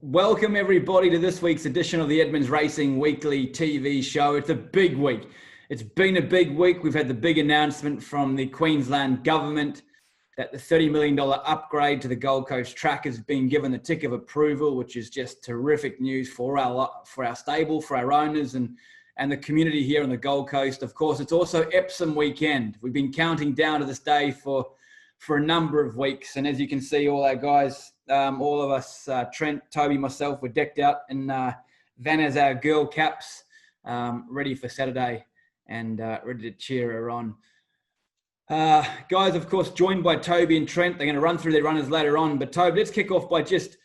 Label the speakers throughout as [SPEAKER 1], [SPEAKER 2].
[SPEAKER 1] Welcome everybody to this week's edition of the Edmonds Racing Weekly TV show. It's a big week. It's been a big week. We've had the big announcement from the Queensland government that the $30 million upgrade to the Gold Coast track has been given the tick of approval, which is just terrific news for our stable, for our owners and the community here on the Gold Coast. Of course, it's also Epsom weekend. We've been counting down to this day for a number of weeks. And as you can see, all our guys, all of us, Trent, Toby, myself, we're decked out in Vanna's our girl caps, ready for Saturday and ready to cheer her on. Guys, of course, joined by Toby and Trent. They're going to run through their runners later on. But Toby, let's kick off by just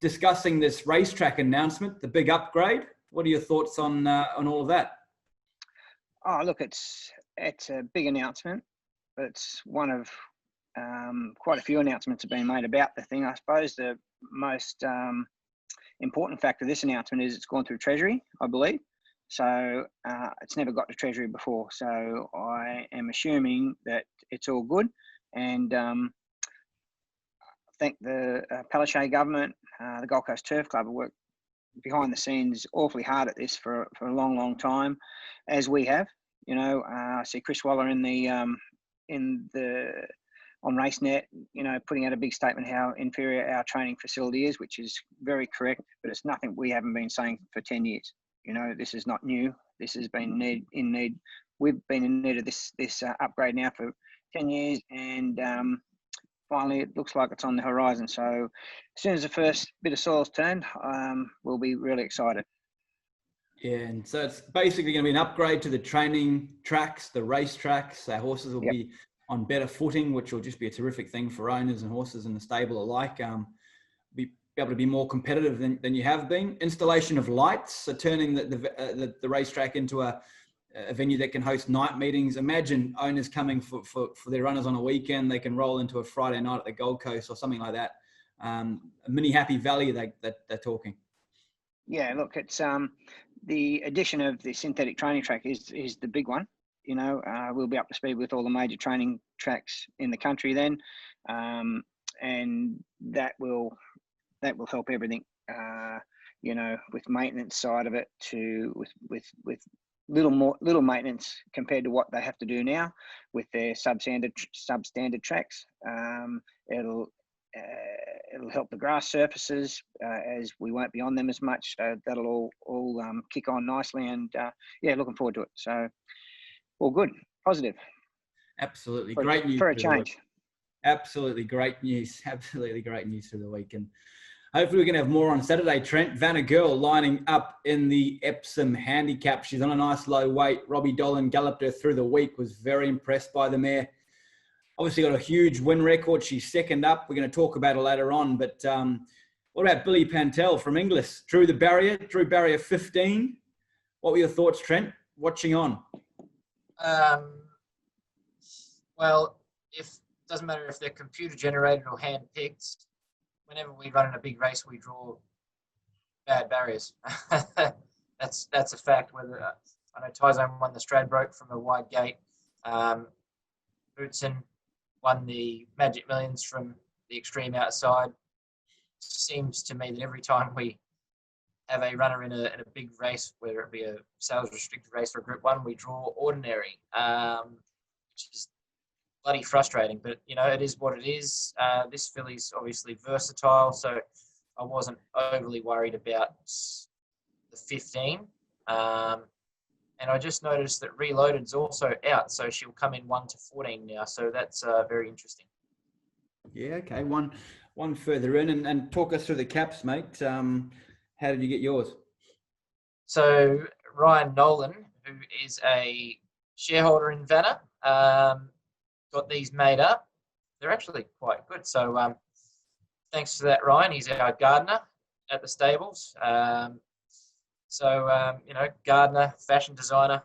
[SPEAKER 1] discussing this racetrack announcement, the big upgrade. What are your thoughts on all of that?
[SPEAKER 2] Oh, look, it's a big announcement, but it's one of quite a few announcements have been made about the thing. I suppose the most important factor of this announcement is it's gone through Treasury, I believe. So it's never got to Treasury before. So I am assuming that it's all good. And I think the Palaszczuk government, the Gold Coast Turf Club, have worked behind the scenes awfully hard at this for a long, long time, as we have. You know, I see Chris Waller on RaceNet, you know, putting out a big statement how inferior our training facility is, which is very correct, but it's nothing we haven't been saying for 10 years. You know, this is not new. This has been in need. We've been in need of this upgrade now for 10 years, and finally it looks like it's on the horizon. So as soon as the first bit of soil's turned, we'll be really excited.
[SPEAKER 1] Yeah, and so it's basically going to be an upgrade to the training tracks, the race tracks. Our horses will be on better footing, which will just be a terrific thing for owners and horses in the stable alike. Be able to be more competitive than you have been. Installation of lights, so turning the racetrack into a venue that can host night meetings. Imagine owners coming for their runners on a weekend. They can roll into a Friday night at the Gold Coast or something like that. A mini Happy Valley they're talking.
[SPEAKER 2] Yeah, look, it's the addition of the synthetic training track is the big one. You know, we'll be up to speed with all the major training tracks in the country then, and that will help everything. You know, with maintenance side of it, with little maintenance compared to what they have to do now with their substandard tracks. It'll help the grass surfaces as we won't be on them as much. So that'll all kick on nicely, and looking forward to it. So all good, positive.
[SPEAKER 1] Absolutely, great news
[SPEAKER 2] for a change.
[SPEAKER 1] Absolutely great news. Absolutely great news for the week, and hopefully we can have more on Saturday. Trent, Vanna girl lining up in the Epsom Handicap. She's on a nice low weight. Robbie Dolan galloped her through the week. Was very impressed by the mare. Obviously got a huge win record. She's second up. We're going to talk about her later on. But what about Billy Pantel from Inglis? Drew barrier 15. What were your thoughts, Trent, watching on?
[SPEAKER 3] Well, doesn't matter if they're computer generated or hand picked. Whenever we run in a big race, we draw bad barriers. That's a fact. Whether I know Tyzone won the Stradbroke from a wide gate. Bootson won the Magic Millions from the extreme outside. Seems to me that every time we have a runner in a big race, whether it be a sales restricted race or a Group 1, we draw ordinary, which is bloody frustrating. But, you know, it is what it is. This filly's obviously versatile, so I wasn't overly worried about the 15. And I just noticed that Reloaded's also out, so she'll come in 1 to 14 now. So that's very interesting.
[SPEAKER 1] Yeah, okay. One further in, and talk us through the caps, mate. How did you get yours?
[SPEAKER 3] So Ryan Nolan, who is a shareholder in Vanna, got these made up. They're actually quite good. So thanks to that, Ryan. He's our gardener at the stables. You know, gardener, fashion designer,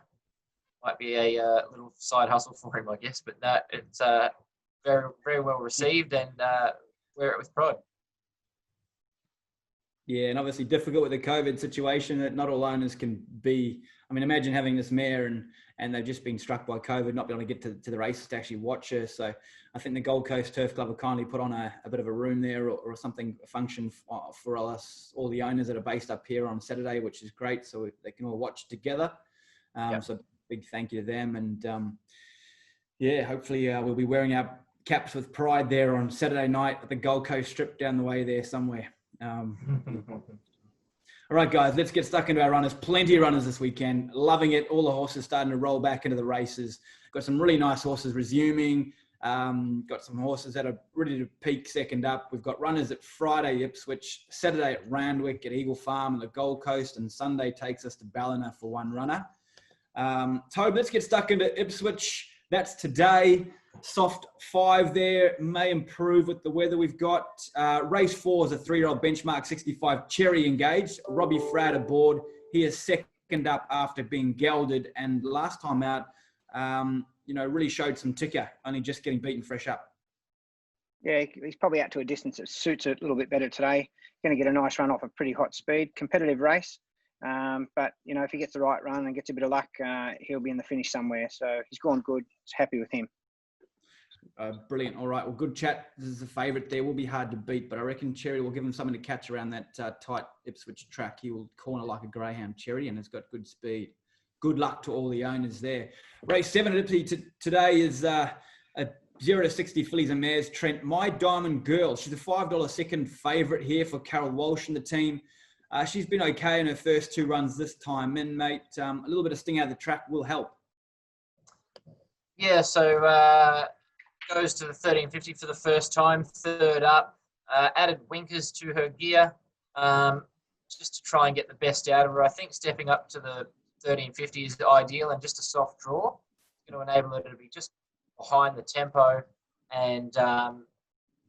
[SPEAKER 3] might be a little side hustle for him, I guess. But no, it's very, very well received, and wear it with pride.
[SPEAKER 1] Yeah, and obviously difficult with the COVID situation that not all owners can be. I mean, imagine having this mare and they've just been struck by COVID, not being able to get to the races to actually watch her. So I think the Gold Coast Turf Club have kindly put on a bit of a room there or something, a function for us, all the owners that are based up here on Saturday, which is great. So they can all watch together. So big thank you to them. And yeah, hopefully we'll be wearing our caps with pride there on Saturday night at the Gold Coast Strip down the way there somewhere. All right, guys, let's get stuck into our runners. Plenty of runners this weekend. Loving it. All the horses starting to roll back into the races. Got some really nice horses resuming. Got some horses that are ready to peak second up. We've got runners at Friday, Ipswich, Saturday at Randwick at Eagle Farm and the Gold Coast, and Sunday takes us to Ballina for one runner. Tobe, let's get stuck into Ipswich. That's today. Soft 5 there, may improve with the weather we've got. Race 4 is a 3-year-old benchmark 65 Cherry engaged. Robbie Fradd aboard. He is second up after being gelded, and last time out, really showed some ticker, only just getting beaten fresh up.
[SPEAKER 2] Yeah, he's probably out to a distance that suits it a little bit better today. Going to get a nice run off a pretty hot speed. Competitive race. But, if he gets the right run and gets a bit of luck, he'll be in the finish somewhere. So he's gone good. Happy with him.
[SPEAKER 1] Brilliant. All right. Well, good chat. This is a favourite there. Will be hard to beat, but I reckon Cherry will give him something to catch around that tight Ipswich track. He will corner like a greyhound, Cherry, and has got good speed. Good luck to all the owners there. Race 7 at Ipswich today is a 0 to 60 fillies and mares. Trent, My Diamond Girl. She's a $5 second favourite here for Carol Walsh and the team. She's been okay in her first 2 runs this time. And, mate, a little bit of sting out of the track will help.
[SPEAKER 3] Yeah, so goes to the 1350 for the first time, third up. Added winkers to her gear just to try and get the best out of her. I think stepping up to the 1350 is ideal, and just a soft draw is going to enable her to be just behind the tempo and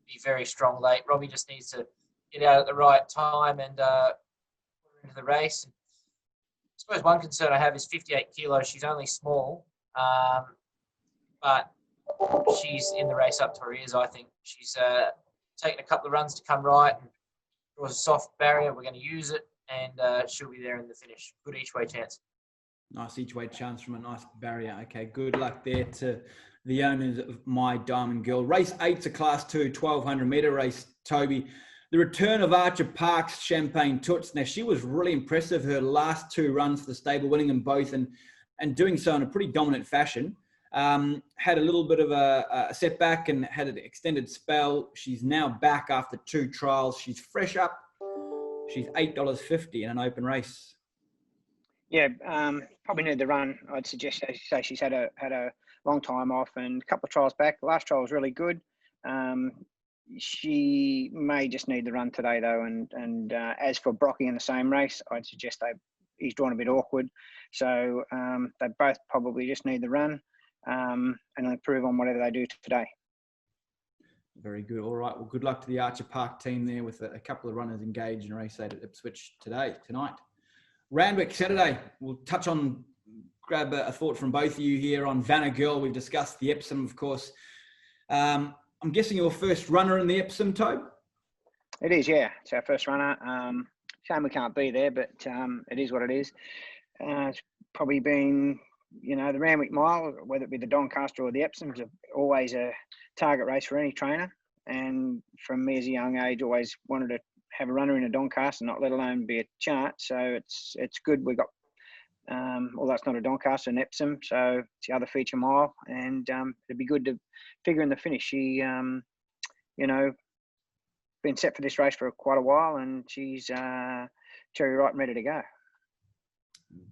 [SPEAKER 3] be very strong late. Robbie just needs to get out at the right time and put her into the race. I suppose one concern I have is 58 kilos. She's only small, but she's in the race up to her ears, I think. She's taken a couple of runs to come right and draws a soft barrier. We're going to use it, and she'll be there in the finish. Good each-way chance.
[SPEAKER 1] Nice each-way chance from a nice barrier. Okay, good luck there to the owners of My Diamond Girl. Race 8's a Class 2 1,200-metre race, Toby. The return of Archer Park's Champagne Toots. Now, she was really impressive, her last 2 runs for the stable, winning them both and doing so in a pretty dominant fashion. Had a little bit of a setback and had an extended spell. She's now back after 2 trials. She's fresh up. She's $8.50 in an open race.
[SPEAKER 2] Yeah, probably need the run. I'd suggest, as you say, she's had a long time off and a couple of trials back. The last trial was really good. She may just need the run today, though. And as for Brocky in the same race, I'd suggest he's drawn a bit awkward. So they both probably just need the run. And improve on whatever they do today.
[SPEAKER 1] Very good. All right. Well, good luck to the Archer Park team there with a couple of runners engaged in race 8 at Ipswich tonight. Randwick Saturday. We'll grab a thought from both of you here on Vanna Girl. We've discussed the Epsom, of course. I'm guessing your first runner in the Epsom, Tobe?
[SPEAKER 2] It is, yeah. It's our first runner. Shame we can't be there, but it is what it is. It's probably been... the Randwick Mile, whether it be the Doncaster or the Epsom, is always a target race for any trainer. And from me as a young age, always wanted to have a runner in a Doncaster, not let alone be a chart. So it's good. We got, that's not a Doncaster, an Epsom. So it's the other feature mile. And it'd be good to figure in the finish. She, been set for this race for quite a while, and she's cherry ripe and ready to go.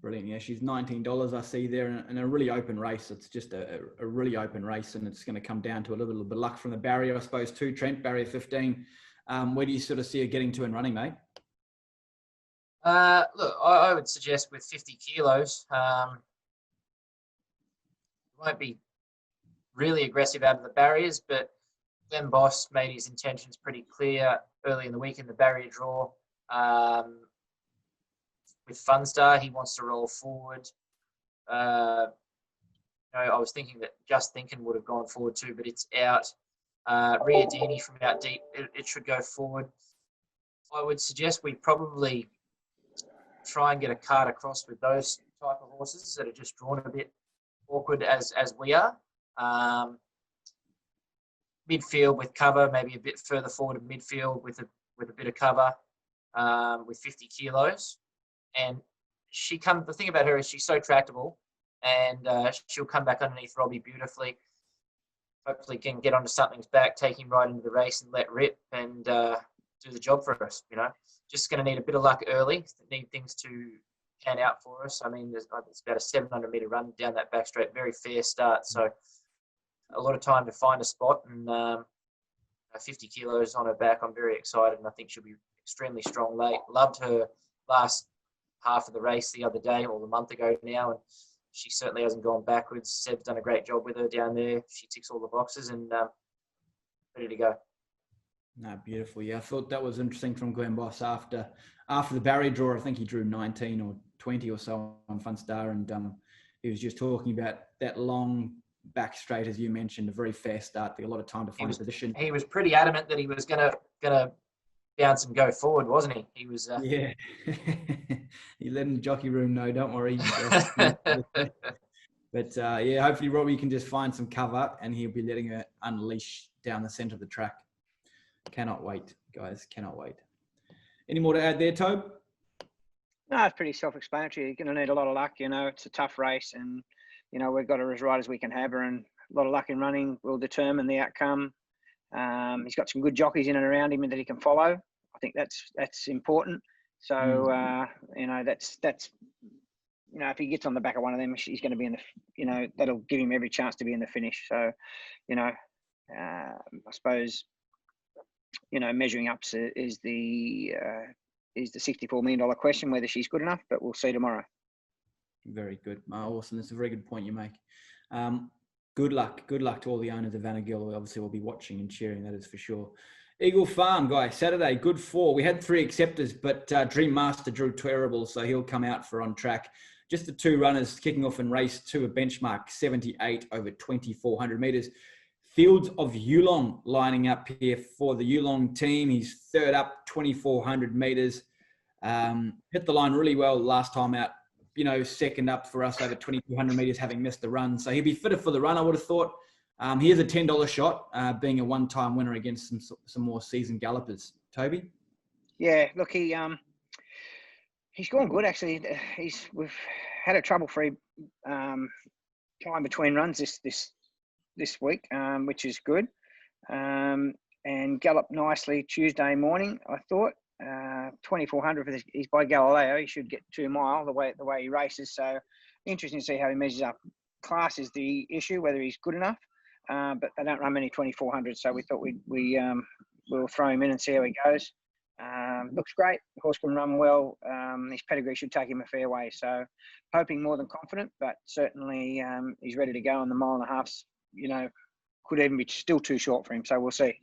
[SPEAKER 1] Brilliant. Yeah, she's $19 I see there in a really open race. It's just a really open race, and it's going to come down to a little bit of luck from the barrier, I suppose, too. Trent, barrier 15. Where do you sort of see her getting to and running, mate?
[SPEAKER 3] Look, I would suggest with 50 kilos, won't be really aggressive out of the barriers, but Glenn Boss made his intentions pretty clear early in the week in the barrier draw. With Funstar, he wants to roll forward. I was thinking that Just Thinking would have gone forward too, but it's out. Riadini from out deep, it should go forward. I would suggest we probably try and get a card across with those type of horses that are just drawn a bit awkward as we are. Midfield with cover, maybe a bit further forward of midfield with a bit of cover, with 50 kilos. And the thing about her is she's so tractable, and she'll come back underneath Robbie beautifully. Hopefully can get onto something's back, take him right into the race and let rip and do the job for us, Just going to need a bit of luck early, need things to pan out for us. I mean, it's about a 700-metre run down that back straight, very fair start. So a lot of time to find a spot, and 50 kilos on her back. I'm very excited, and I think she'll be extremely strong late. Loved her last half of the race the other day, or a month ago now, and she certainly hasn't gone backwards. Seb's done a great job with her down there. She ticks all the boxes and ready to go.
[SPEAKER 1] No, beautiful. Yeah, I thought that was interesting from Glenn Boss after the barrier draw. I think he drew 19 or 20 or so on Fun Star, and he was just talking about that long back straight, as you mentioned, a very fair start. There a lot of time to find a position.
[SPEAKER 3] He was pretty adamant that he was gonna bounce and go forward, wasn't he? He was.
[SPEAKER 1] Yeah, he let in the jockey room know. Don't worry. But yeah, hopefully Robbie can just find some cover, and he'll be letting her unleash down the centre of the track. Cannot wait, guys. Cannot wait. Any more to add there, Tobe?
[SPEAKER 2] No, it's pretty self-explanatory. You're going to need a lot of luck. It's a tough race, and we've got her as right as we can have her, and a lot of luck in running will determine the outcome. He's got some good jockeys in and around him that he can follow. I think that's important. So that's if he gets on the back of one of them, he's going to be in the that'll give him every chance to be in the finish. So I suppose measuring ups is the $64 million question, whether she's good enough, but we'll see tomorrow.
[SPEAKER 1] Very good. Awesome. That's a very good point you make. Good luck to all the owners of Vanna Gill. Obviously, we'll be watching and cheering, that is for sure. Eagle Farm, guys, Saturday, good 4. We had 3 acceptors, but Dream Master drew terrible, so he'll come out for on track. Just the 2 runners kicking off in race 2, a benchmark 78 over 2,400 metres. Fields of Yulong lining up here for the Yulong team. He's third up, 2,400 metres. Hit the line really well last time out. Second up for us over 2,200 metres, having missed the run. So he'll be fitter for the run, I would have thought. He is a $10 shot, being a one-time winner against some more seasoned gallopers. Toby?
[SPEAKER 2] Yeah, look, he's gone good, actually. We've had a trouble-free time between runs this week, which is good. And galloped nicely Tuesday morning, I thought. 2,400 he's by Galileo. He should get 2 mile the way he races. So interesting to see how he measures up. Class is the issue, whether he's good enough. But they don't run many 2,400, so we thought we'll throw him in and see how he goes. Looks great. The horse can run well. His pedigree should take him a fair way. So hoping more than confident, but certainly he's ready to go. And the 1.5 miles, could even be still too short for him. So we'll see.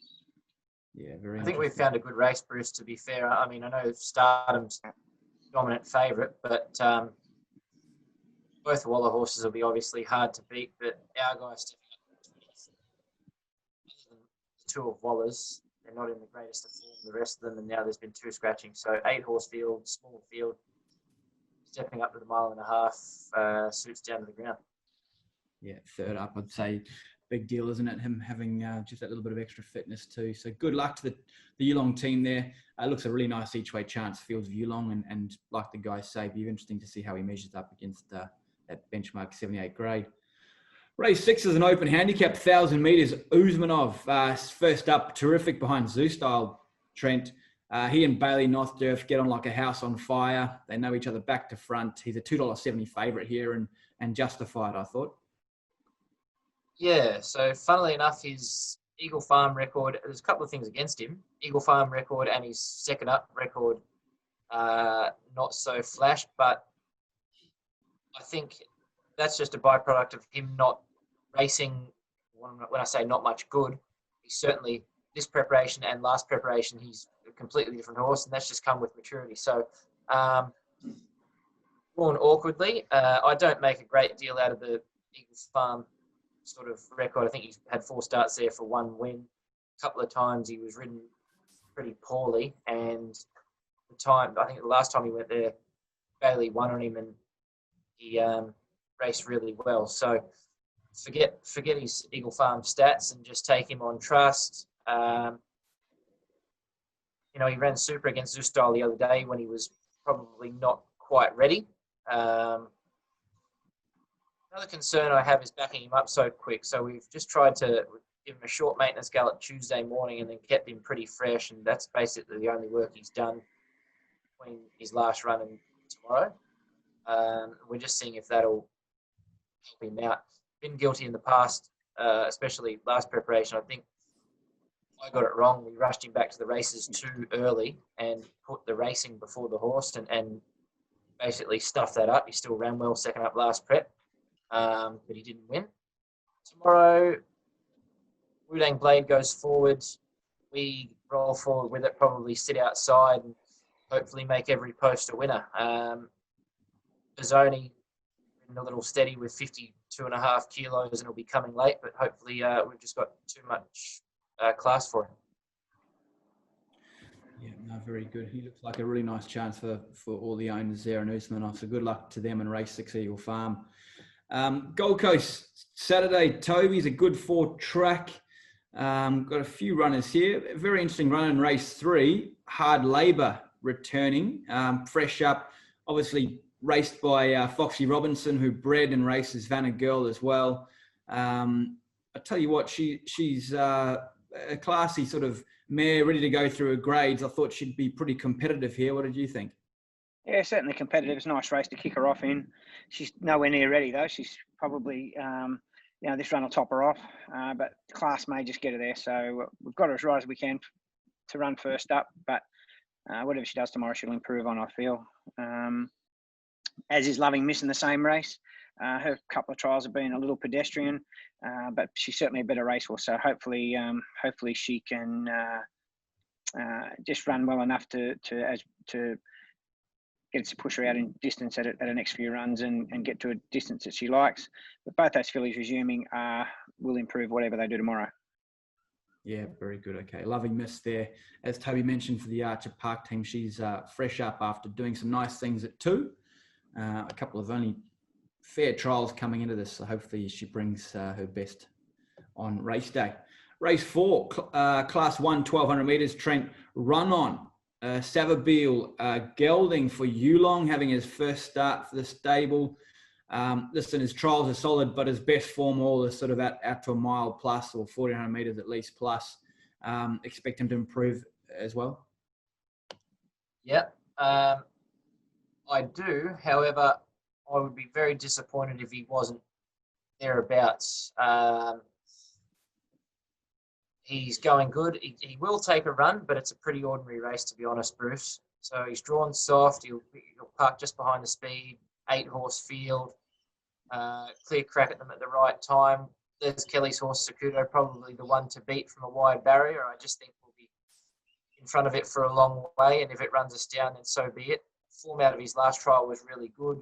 [SPEAKER 1] Yeah, very.
[SPEAKER 3] I think we've found a good race, Bruce, to be fair. I mean, I know Stardom's dominant favourite, but both Waller horses will be obviously hard to beat. But our guys stepping up to the 2 of Waller's, they're not in the greatest of form, the rest of them, and now there's been 2 scratching. So 8-horse field, small field, stepping up to the 1.5 miles, suits down to the ground.
[SPEAKER 1] Yeah, third up, I'd say. Big deal, isn't it? Him having just that little bit of extra fitness too. So good luck to the Yulong team there. Looks a really nice each way chance, Fields of Yulong, and like the guys say, it'd be interesting to see how he measures up against that benchmark 78 grade. Race 6 is an open handicap, 1,000 metres. Uzmanov, first up, terrific behind Zoo Style, Trent. He and Bailey Northdurf get on like a house on fire. They know each other back to front. He's a $2.70 favourite here and justified, I thought.
[SPEAKER 3] Yeah, so funnily enough, his Eagle Farm record, there's a couple of things against him. Eagle Farm record and his second up record, not so flash, but I think that's just a byproduct of him not racing. When I say not much good, he's certainly, this preparation and last preparation, he's a completely different horse, and that's just come with maturity. So, drawn awkwardly. I don't make a great deal out of the Eagle Farm sort of record. I think he's had 4 starts there for 1 win. A couple of times he was ridden pretty poorly. And I think the last time he went there, Bailey won on him, and he raced really well. So forget his Eagle Farm stats and just take him on trust. He ran super against Zoustyle the other day when he was probably not quite ready. Another concern I have is backing him up so quick. So we've just tried to give him a short maintenance gallop Tuesday morning and then kept him pretty fresh. And that's basically the only work he's done between his last run and tomorrow. We're just seeing if that'll help him out. Been guilty in the past, especially last preparation. I think I got it wrong. We rushed him back to the races too early and put the racing before the horse and basically stuffed that up. He still ran well second up last prep, but he didn't win. Tomorrow, Wudang Blade goes forward. We roll forward with it, probably sit outside and hopefully make every post a winner. Bizzoni a little steady with 52.5 kilos and it'll be coming late, but hopefully we've just got too much class for him.
[SPEAKER 1] Yeah, no, very good. He looks like a really nice chance for all the owners there in Usmanov. So good luck to them and race 6 Eagle Farm. Gold Coast, Saturday, Toby's a good 4 track. Got a few runners here. A very interesting run in race 3. Hard Labour returning, fresh up. Obviously raced by Foxy Robinson, who bred and races Vanna Girl as well. I tell you what, she's a classy sort of mare, ready to go through her grades. I thought she'd be pretty competitive here. What did you think?
[SPEAKER 2] Yeah, certainly competitive. It's a nice race to kick her off in. She's nowhere near ready, though. She's probably, this run will top her off, but class may just get her there. So we've got her as right as we can to run first up, but whatever she does tomorrow, she'll improve on, I feel. As is Loving Miss in the same race. Her couple of trials have been a little pedestrian, but she's certainly a better racehorse. So hopefully she can just run well enough to get to push her out in distance at her next few runs and get to a distance that she likes. But both those fillies resuming will improve whatever they do tomorrow.
[SPEAKER 1] Yeah, very good. Okay, Loving Miss there. As Toby mentioned for the Archer Park team, she's fresh up after doing some nice things at 2. A couple of only fair trials coming into this, so hopefully she brings her best on race day. Race 4, Class 1, 1,200 metres, Trent Run On. Savabeel gelding for Yulong, having his first start for the stable. Listen, his trials are solid, but his best form all is sort of out to a mile plus or 1,400 metres at least plus. Expect him to improve as well.
[SPEAKER 3] Yeah, I do. However, I would be very disappointed if he wasn't thereabouts. He's going good. He will take a run, but it's a pretty ordinary race, to be honest, Bruce. So he's drawn soft. He'll park just behind the speed, 8-horse field, clear crack at them at the right time. There's Kelly's horse, Sakuto, probably the one to beat from a wide barrier. I just think we'll be in front of it for a long way, and if it runs us down, then so be it. Form out of his last trial was really good.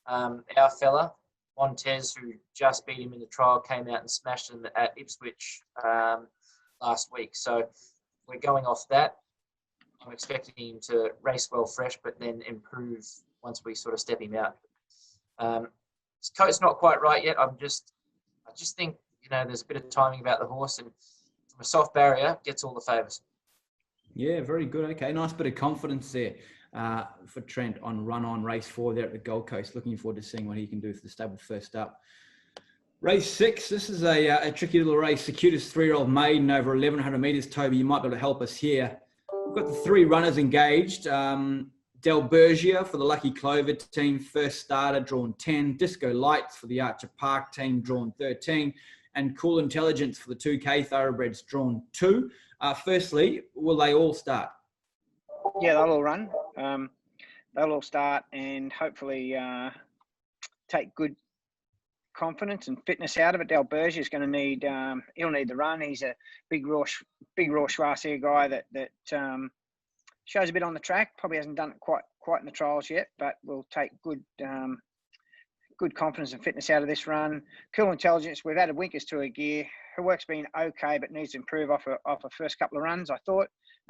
[SPEAKER 3] Our fella, Montez, who just beat him in the trial, came out and smashed him at Ipswich last week. So we're going off that. I'm expecting him to race well fresh, but then improve once we sort of step him out. His coat's not quite right yet. I just think, there's a bit of timing about the horse, and from a soft barrier, gets all the favours.
[SPEAKER 1] Yeah, very good. Okay, nice bit of confidence there for Trent on Run On race 4 there at the Gold Coast. Looking forward to seeing what he can do for the stable first up. Race 6, this is a tricky little race. Secuta's 3-year-old maiden over 1,100 metres. Toby, you might be able to help us here. We've got the 3 runners engaged. Del Bergia for the Lucky Clover team, first starter, drawn 10. Disco Lights for the Archer Park team, drawn 13. And Cool Intelligence for the 2K Thoroughbreds, drawn 2. Firstly, will they all start?
[SPEAKER 2] Yeah, they'll all run. They'll all start and hopefully take good confidence and fitness out of it. Del Bergia is going to need, he'll need the run. He's a big raw Schwarzer guy that shows a bit on the track. Probably hasn't done it quite in the trials yet, but will take good confidence and fitness out of this run. Cool Intelligence, we've added winkers to her gear. Her work's been okay, but needs to improve off her first couple of runs, I thought.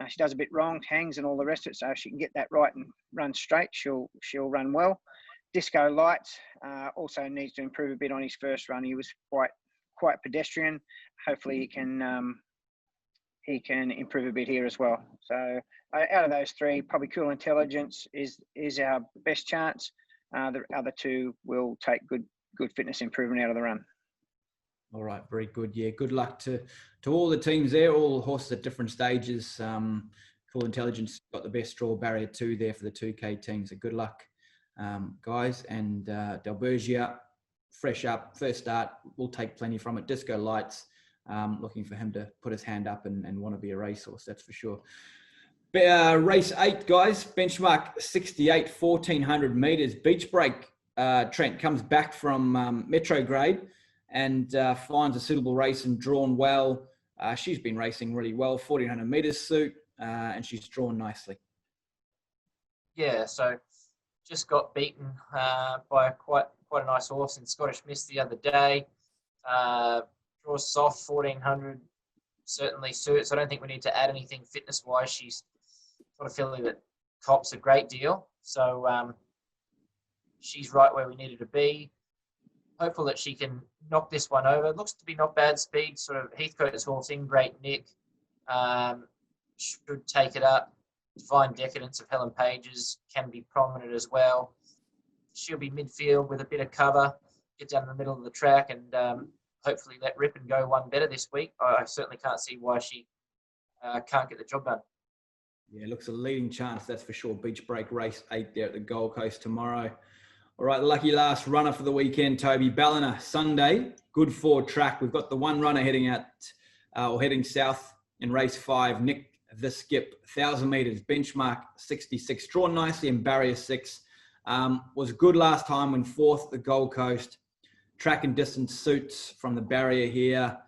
[SPEAKER 2] She does a bit wrong, hangs and all the rest of it. So if she can get that right and run straight, she'll run well. Disco Lights also needs to improve a bit on his first run. He was quite pedestrian. Hopefully he can improve a bit here as well. So out of those three, probably Cool Intelligence is our best chance. The other two will take good fitness improvement out of the run.
[SPEAKER 1] All right, very good. Yeah, good luck to all the teams there, all the horses at different stages. Cool Intelligence got the best draw, barrier 2 there for the 2K team. So good luck, guys. And Delbergia, fresh up, first start, we'll take plenty from it. Disco Lights, looking for him to put his hand up and want to be a racehorse, that's for sure. Race 8, guys, benchmark 68, 1400 metres. Beach Break, Trent comes back from Metro Grade and finds a suitable race and drawn well. She's been racing really well, 1400 metres suit, and she's drawn nicely.
[SPEAKER 3] Yeah, so just got beaten by quite a nice horse in Scottish Miss the other day. Draws soft, 1400, certainly suits. I don't think we need to add anything fitness-wise. She's got a feeling that cops a great deal. So she's right where we needed to be. Hopeful that she can knock this one over. Looks to be not bad speed, sort of Heathcote's horse in great nick. Should take it up. Divine Decadence of Helen Page's can be prominent as well. She'll be midfield with a bit of cover, get down the middle of the track and hopefully let rip and go one better this week. I certainly can't see why she can't get the job done.
[SPEAKER 1] Yeah, looks a leading chance, that's for sure. Beach Break race 8 there at the Gold Coast tomorrow. All right, the lucky last runner for the weekend, Toby. Ballina, Sunday, good forward track. We've got the one runner heading south in race 5, Nick the Skip, 1,000 metres, benchmark 66, drawn nicely in barrier 6. Was good last time when 4th at the Gold Coast. Track and distance suits from the barrier here.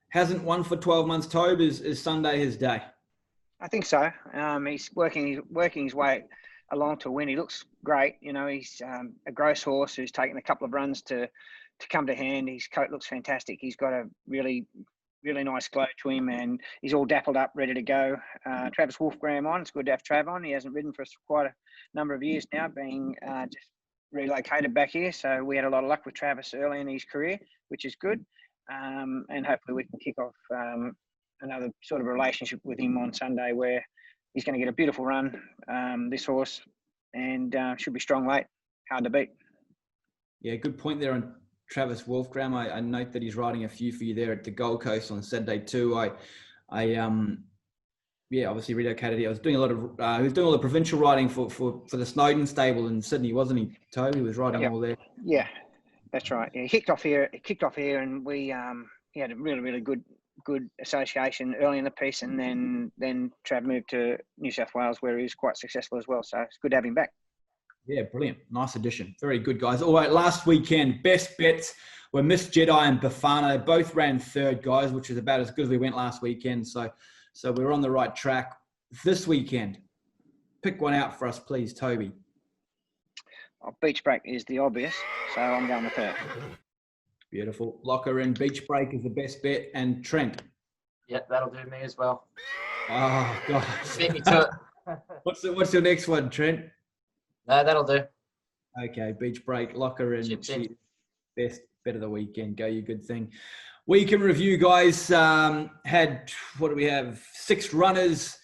[SPEAKER 1] Hasn't won for 12 months, Tobe. Is Sunday his day?
[SPEAKER 2] I think so. He's working his way along to win. He looks great. You know, he's a gross horse who's taken a couple of runs to come to hand. His coat looks fantastic. He's got a really nice glow to him, and he's all dappled up, ready to go. Travis Wolfgram on. It's good to have Trav on. He hasn't ridden for quite a number of years now, being just relocated back here. So we had a lot of luck with Travis early in his career, which is good. And hopefully we can kick off another sort of relationship with him on Sunday where he's going to get a beautiful run, this horse, and should be strong late, hard to beat.
[SPEAKER 1] Yeah, good point there on Travis Wolfgram. I note that he's riding a few for you there at the Gold Coast on Saturday too. I obviously relocated here. I was doing a lot of he was doing all the provincial riding for the Snowden stable in Sydney, wasn't he, Toby? He was riding all there.
[SPEAKER 2] Yeah, that's right. Yeah, he kicked off here, and we he had a really good association early in the piece, and then Trav moved to New South Wales where he was quite successful as well. So it's good to have him back.
[SPEAKER 1] Yeah, brilliant. Nice addition. Very good, guys. All right, last weekend, best bets were Miss Jedi and Bafana. They both ran third, guys, which is about as good as we went last weekend. So we're on the right track. This weekend, pick one out for us, please, Toby.
[SPEAKER 2] Beach Break is the obvious, so I'm going with her.
[SPEAKER 1] Beautiful. Locker in. Beach Break is the best bet. And Trent?
[SPEAKER 3] Yep, that'll do me as well.
[SPEAKER 1] Oh, God.
[SPEAKER 3] Beat me to it.
[SPEAKER 1] What's your next one, Trent?
[SPEAKER 3] No, that'll do.
[SPEAKER 1] Okay, Beach Break, Locker in.
[SPEAKER 3] Chips in.
[SPEAKER 1] Best bet of the weekend. Go, you good thing. Weekend review, guys. Had, what do we have? 6 runners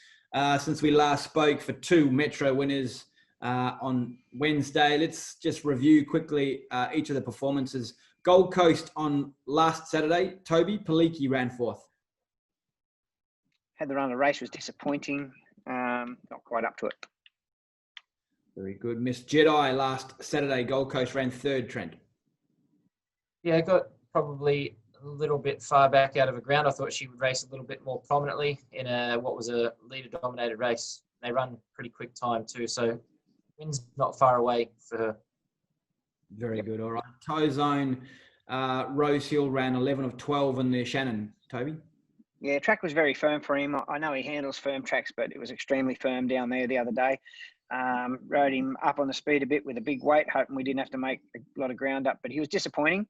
[SPEAKER 1] since we last spoke for 2 Metro winners on Wednesday. Let's just review quickly each of the performances. Gold Coast on last Saturday. Toby, Paliki ran 4th.
[SPEAKER 2] Had the run of the race, was disappointing. Not quite up to it.
[SPEAKER 1] Very good. Miss Jedi last Saturday. Gold Coast ran 3rd, Trent.
[SPEAKER 3] Yeah, got probably a little bit far back out of the ground. I thought she would race a little bit more prominently in what was a leader-dominated race. They run pretty quick time too, so win's not far away for her.
[SPEAKER 1] Very good. All right. Toe Zone, Rose Hill ran 11 of 12 in the Shannon. Toby?
[SPEAKER 2] Yeah, track was very firm for him. I know he handles firm tracks, but it was extremely firm down there the other day. Rode him up on the speed a bit with a big weight, hoping we didn't have to make a lot of ground up, but he was disappointing.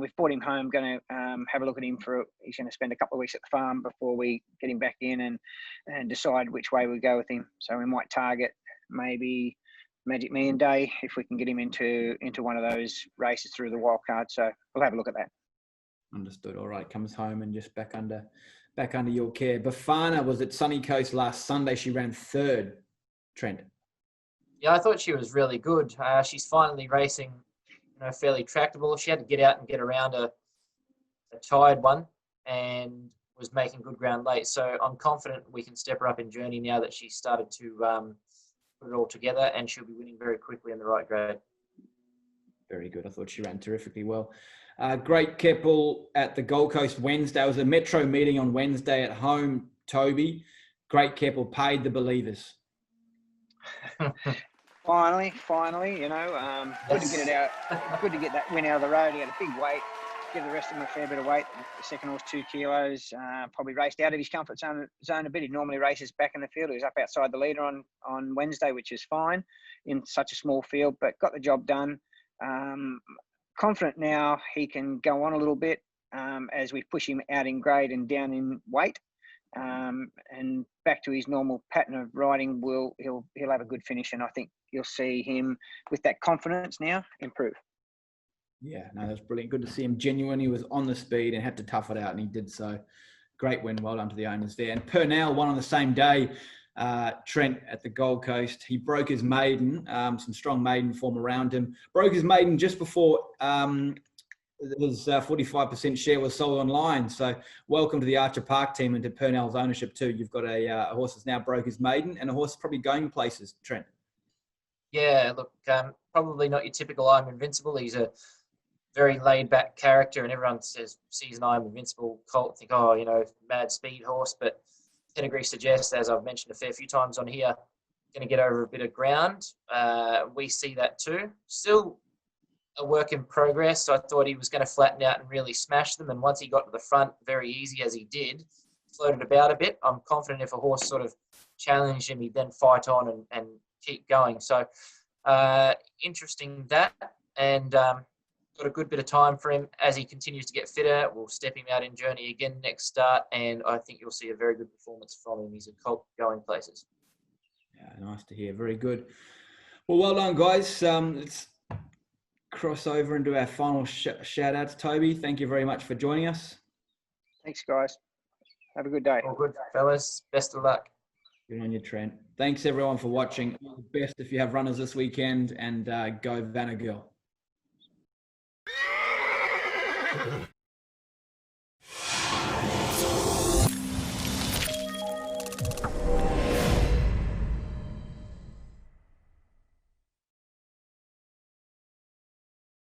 [SPEAKER 2] We've brought him home, going to have a look at him he's going to spend a couple of weeks at the farm before we get him back in and decide which way we go with him. So we might target maybe Magic Million Day if we can get him into one of those races through the wild card. So we'll have a look at that.
[SPEAKER 1] Understood. All right. Comes home and just back under your care. Bafana was at Sunny Coast last Sunday. She ran third. Trent.
[SPEAKER 3] Yeah, I thought she was really good. She's finally racing, fairly tractable. She had to get out and get around a tired one and was making good ground late. So I'm confident we can step her up in journey now that she's started to put it all together, and she'll be winning very quickly in the right grade.
[SPEAKER 1] Very good. I thought she ran terrifically well. Great Keppel at the Gold Coast Wednesday. It was a Metro meeting on Wednesday at home, Toby. Great Keppel paid the believers.
[SPEAKER 2] Finally, good to get it out. Good to get that win out of the road. He had a big weight. Give the rest of him a fair bit of weight. The second horse, 2 kilos. Probably raced out of his comfort zone a bit. He normally races back in the field. He was up outside the leader on Wednesday, which is fine in such a small field, but got the job done. Confident now he can go on a little bit as we push him out in grade and down in weight. And back to his normal pattern of riding, he'll have a good finish, and I think you'll see him with that confidence now improve.
[SPEAKER 1] Yeah, no, that's brilliant. Good to see him genuine. He was on the speed and had to tough it out, and he did so. Great win. Well done to the owners there. And Purnell won on the same day, Trent, at the Gold Coast. He broke his maiden, some strong maiden form around him. Broke his maiden just before his 45% share was sold online. So welcome to the Archer Park team and to Purnell's ownership too. You've got a horse that's now broke his maiden and a horse that's probably going places, Trent.
[SPEAKER 3] Yeah, look, probably not your typical I'm Invincible. He's a very laid-back character, and everyone sees an I'm Invincible colt, think, mad speed horse. But pedigree suggests, as I've mentioned a fair few times on here, going to get over a bit of ground. We see that too. Still a work in progress. So I thought he was going to flatten out and really smash them. And once he got to the front, very easy as he did, floated about a bit. I'm confident if a horse sort of challenged him, he'd then fight on and keep going. So interesting that. And got a good bit of time for him as he continues to get fitter. We'll step him out in journey again next start, and I think you'll see a very good performance from him. He's a colt going places.
[SPEAKER 1] Yeah, nice to hear. Very good. Well done, guys. Let's cross over into our final shout outs. Toby, thank you very much for joining us.
[SPEAKER 2] Thanks, guys. Have a good day.
[SPEAKER 3] All good, fellas. Best of luck.
[SPEAKER 1] Good on you, Trent. Thanks, everyone, for watching. All the best if you have runners this weekend, and go Vanna Girl.